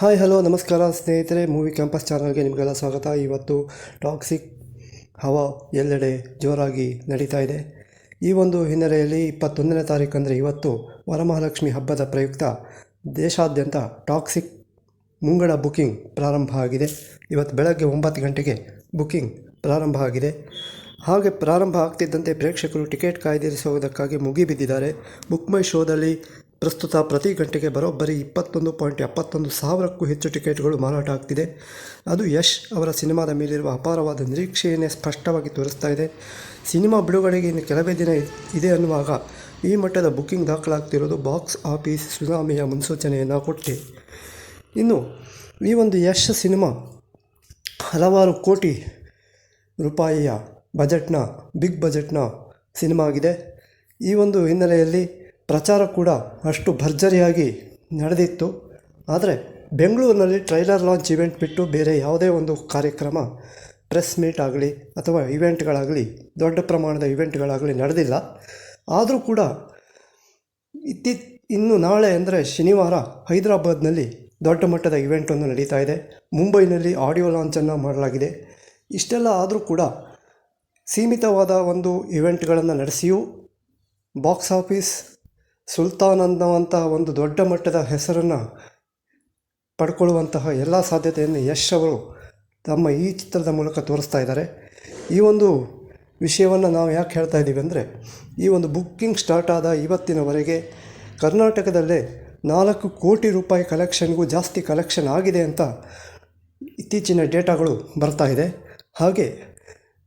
Hi hello ನಮಸ್ಕಾರ ಸ್ನೇಹಿತರೆ, movie campus ಚಾನಲ್ಗೆ ನಿಮಗೆಲ್ಲ ಸ್ವಾಗತ. ಇವತ್ತು ಟಾಕ್ಸಿಕ್ ಹವಾ ಎಲ್ಲೆಡೆ ಜೋರಾಗಿ ನಡೀತಾ ಇದೆ. ಈ ಒಂದು ಹಿನ್ನೆಲೆಯಲ್ಲಿ 21ನೇ ತಾರೀಕು ಅಂದರೆ ಇವತ್ತು ವರಮಹಾಲಕ್ಷ್ಮಿ ಹಬ್ಬದ ಪ್ರಯುಕ್ತ ದೇಶಾದ್ಯಂತ ಟಾಕ್ಸಿಕ್ ಮುಂಗಡ ಬುಕ್ಕಿಂಗ್ ಪ್ರಾರಂಭ ಆಗಿದೆ. ಇವತ್ತು ಬೆಳಗ್ಗೆ 9 ಗಂಟೆಗೆ ಬುಕ್ಕಿಂಗ್ ಪ್ರಾರಂಭ ಆಗಿದೆ. ಹಾಗೆ ಪ್ರಾರಂಭ ಆಗ್ತಿದ್ದಂತೆ ಪ್ರೇಕ್ಷಕರು ಟಿಕೆಟ್ ಕಾಯ್ದಿರಿಸುವುದಕ್ಕಾಗಿ ಮುಗಿಬಿದ್ದಿದ್ದಾರೆ. ಬುಕ್ ಮೈ ಶೋದಲ್ಲಿ ಪ್ರಸ್ತುತ ಪ್ರತಿ ಗಂಟೆಗೆ ಬರೋಬ್ಬರಿ 21.71 ಸಾವಿರಕ್ಕೂ ಹೆಚ್ಚು ಟಿಕೆಟ್ಗಳು ಮಾರಾಟ ಆಗ್ತಿದೆ. ಅದು ಯಶ್ ಅವರ ಸಿನಿಮಾದ ಮೇಲಿರುವ ಅಪಾರವಾದ ನಿರೀಕ್ಷೆಯನ್ನೇ ಸ್ಪಷ್ಟವಾಗಿ ತೋರಿಸ್ತಾ ಇದೆ. ಸಿನಿಮಾ ಬಿಡುಗಡೆಗೆ ಇನ್ನು ಕೆಲವೇ ದಿನ ಇದೆ ಅನ್ನುವಾಗ ಈ ಮಟ್ಟದ ಬುಕ್ಕಿಂಗ್ ದಾಖಲಾಗ್ತಿರೋದು ಬಾಕ್ಸ್ ಆಫೀಸ್ ಸುನಾಮಿಯ ಮುನ್ಸೂಚನೆಯನ್ನು ಕೊಟ್ಟೆ. ಇನ್ನು ಈ ಒಂದು ಯಶ್ ಸಿನಿಮಾ ಹಲವಾರು ಕೋಟಿ ರೂಪಾಯಿಯ ಬಜೆಟ್ನ ಬಿಗ್ ಬಜೆಟ್ನ ಸಿನಿಮಾ ಆಗಿದೆ. ಈ ಒಂದು ಹಿನ್ನೆಲೆಯಲ್ಲಿ ಪ್ರಚಾರ ಕೂಡ ಅಷ್ಟು ಭರ್ಜರಿಯಾಗಿ ನಡೆದಿತ್ತು. ಆದರೆ ಬೆಂಗಳೂರಿನಲ್ಲಿ ಟ್ರೈಲರ್ ಲಾಂಚ್ ಇವೆಂಟ್ ಬಿಟ್ಟು ಬೇರೆ ಯಾವುದೇ ಒಂದು ಕಾರ್ಯಕ್ರಮ, ಪ್ರೆಸ್ ಮೀಟ್ ಆಗಲಿ ಅಥವಾ ಇವೆಂಟ್ಗಳಾಗಲಿ, ದೊಡ್ಡ ಪ್ರಮಾಣದ ಇವೆಂಟ್ಗಳಾಗಲಿ ನಡೆದಿಲ್ಲ. ಆದರೂ ಕೂಡ ಇನ್ನು ನಾಳೆ ಅಂದರೆ ಶನಿವಾರ ಹೈದರಾಬಾದ್ನಲ್ಲಿ ದೊಡ್ಡ ಮಟ್ಟದ ಇವೆಂಟೊಂದು ನಡೀತಾ ಇದೆ. ಮುಂಬೈನಲ್ಲಿ ಆಡಿಯೋ ಲಾಂಚನ್ನು ಮಾಡಲಾಗಿದೆ. ಇಷ್ಟೆಲ್ಲ ಆದರೂ ಕೂಡ ಸೀಮಿತವಾದ ಒಂದು ಇವೆಂಟ್ಗಳನ್ನು ನಡೆಸಿಯೂ ಬಾಕ್ಸ್ ಆಫೀಸ್ ಸುಲ್ತಾನ್ ಅನ್ನುವಂತಹ ಒಂದು ದೊಡ್ಡ ಮಟ್ಟದ ಹೆಸರನ್ನು ಪಡ್ಕೊಳ್ಳುವಂತಹ ಎಲ್ಲ ಸಾಧ್ಯತೆಯನ್ನು ಯಶ್ ಅವರು ತಮ್ಮ ಈ ಚಿತ್ರದ ಮೂಲಕ ತೋರಿಸ್ತಾ ಇದ್ದಾರೆ. ಈ ಒಂದು ವಿಷಯವನ್ನು ನಾವು ಯಾಕೆ ಹೇಳ್ತಾ ಇದ್ದೀವಿ ಅಂದರೆ, ಈ ಒಂದು ಬುಕ್ಕಿಂಗ್ ಸ್ಟಾರ್ಟ್ ಆದ ಇವತ್ತಿನವರೆಗೆ ಕರ್ನಾಟಕದಲ್ಲೇ 4 ಕೋಟಿ ರೂಪಾಯಿ ಕಲೆಕ್ಷನ್ಗೂ ಜಾಸ್ತಿ ಕಲೆಕ್ಷನ್ ಆಗಿದೆ ಅಂತ ಇತ್ತೀಚಿನ ಡೇಟಾಗಳು ಬರ್ತಾ ಇದೆ. ಹಾಗೆ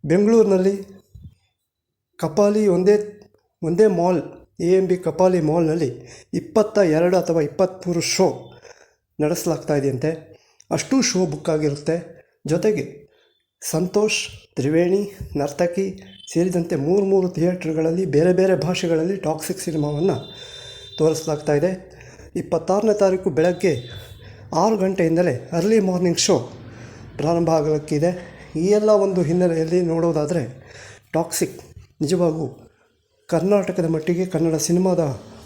ಬೆಂಗಳೂರಿನಲ್ಲಿ ಕಪಾಲಿ ಒಂದೇ ಮಾಲ್ AMB ಕಪಾಲಿ ಮಾಲ್ನಲ್ಲಿ 22 ಅಥವಾ 23 ಶೋ ನಡೆಸಲಾಗ್ತಾ ಇದೆಯಂತೆ. ಅಷ್ಟೂ ಶೋ ಬುಕ್ ಆಗಿರುತ್ತೆ. ಜೊತೆಗೆ ಸಂತೋಷ್, ತ್ರಿವೇಣಿ, ನರ್ತಕಿ ಸೇರಿದಂತೆ 3 ಥಿಯೇಟ್ರ್ಗಳಲ್ಲಿ ಬೇರೆ ಬೇರೆ ಭಾಷೆಗಳಲ್ಲಿ ಟಾಕ್ಸಿಕ್ ಸಿನಿಮಾವನ್ನು ತೋರಿಸಲಾಗ್ತಾ ಇದೆ. 26ನೇ ತಾರೀಕು ಬೆಳಗ್ಗೆ 6 ಗಂಟೆಯಿಂದಲೇ ಅರ್ಲಿ ಮಾರ್ನಿಂಗ್ ಶೋ ಪ್ರಾರಂಭ ಆಗಲಿಕ್ಕಿದೆ. ಈ ಎಲ್ಲ ಒಂದು ಹಿನ್ನೆಲೆಯಲ್ಲಿ ನೋಡೋದಾದರೆ ಟಾಕ್ಸಿಕ್ ನಿಜವಾಗೂ ಕರ್ನಾಟಕದ ಮಟ್ಟಿಗೆ, ಕನ್ನಡ ಸಿನಿಮಾದ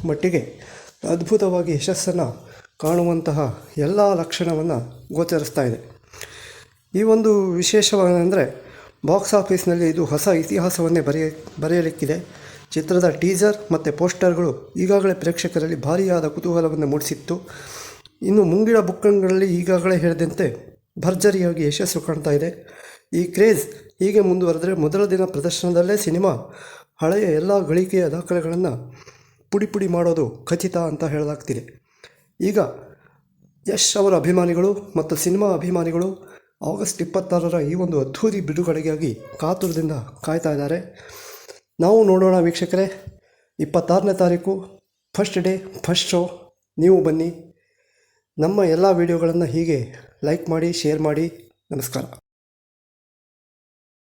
ಮಟ್ಟಿಗೆ ಅದ್ಭುತವಾಗಿ ಯಶಸ್ಸನ್ನು ಕಾಣುವಂತಹ ಎಲ್ಲ ಲಕ್ಷಣವನ್ನು ಗೋಚರಿಸ್ತಾ ಇದೆ. ಈ ಒಂದು ವಿಶೇಷವೇನೆಂದರೆ ಬಾಕ್ಸ್ ಆಫೀಸ್ನಲ್ಲಿ ಇದು ಹೊಸ ಇತಿಹಾಸವನ್ನೇ ಬರೆಯಲಿಕ್ಕಿದೆ. ಚಿತ್ರದ ಟೀಸರ್ ಮತ್ತು ಪೋಸ್ಟರ್ಗಳು ಈಗಾಗಲೇ ಪ್ರೇಕ್ಷಕರಲ್ಲಿ ಭಾರಿಯಾದ ಕುತೂಹಲವನ್ನು ಮೂಡಿಸಿತ್ತು. ಇನ್ನು ಮುಂಗಿಡ ಬುಕ್ಕಿಂಗ್ಗಳಲ್ಲಿ ಈಗಾಗಲೇ ಹೇಳಿದಂತೆ ಭರ್ಜರಿಯಾಗಿ ಯಶಸ್ಸು ಕಾಣ್ತಾ ಇದೆ. ಈ ಕ್ರೇಜ್ ಹೀಗೆ ಮುಂದುವರೆದರೆ ಮೊದಲ ದಿನ ಪ್ರದರ್ಶನದಲ್ಲೇ ಸಿನಿಮಾ ಹಳೆಯ ಎಲ್ಲ ಗಳಿಕೆಯ ದಾಖಲೆಗಳನ್ನು ಪುಡಿ ಮಾಡೋದು ಖಚಿತ ಅಂತ ಹೇಳಲಾಗ್ತಿದೆ. ಈಗ ಯಶ್ ಅವರ ಅಭಿಮಾನಿಗಳು ಮತ್ತು ಸಿನಿಮಾ ಅಭಿಮಾನಿಗಳು ಆಗಸ್ಟ್ 26ರ ಈ ಒಂದು ಅದ್ಧೂರಿ ಬಿಡುಗಡೆಗಾಗಿ ಕಾತುರದಿಂದ ಕಾಯ್ತಾ ಇದ್ದಾರೆ. ನಾವು ನೋಡೋಣ ವೀಕ್ಷಕರೇ. 26ನೇ ತಾರೀಕು ಫಸ್ಟ್ ಡೇ ಫಸ್ಟ್ ಶೋ. ನೀವು ಬನ್ನಿ. ನಮ್ಮ ಎಲ್ಲ ವಿಡಿಯೋಗಳನ್ನು ಹೀಗೆ ಲೈಕ್ ಮಾಡಿ, ಶೇರ್ ಮಾಡಿ. ನಮಸ್ಕಾರ.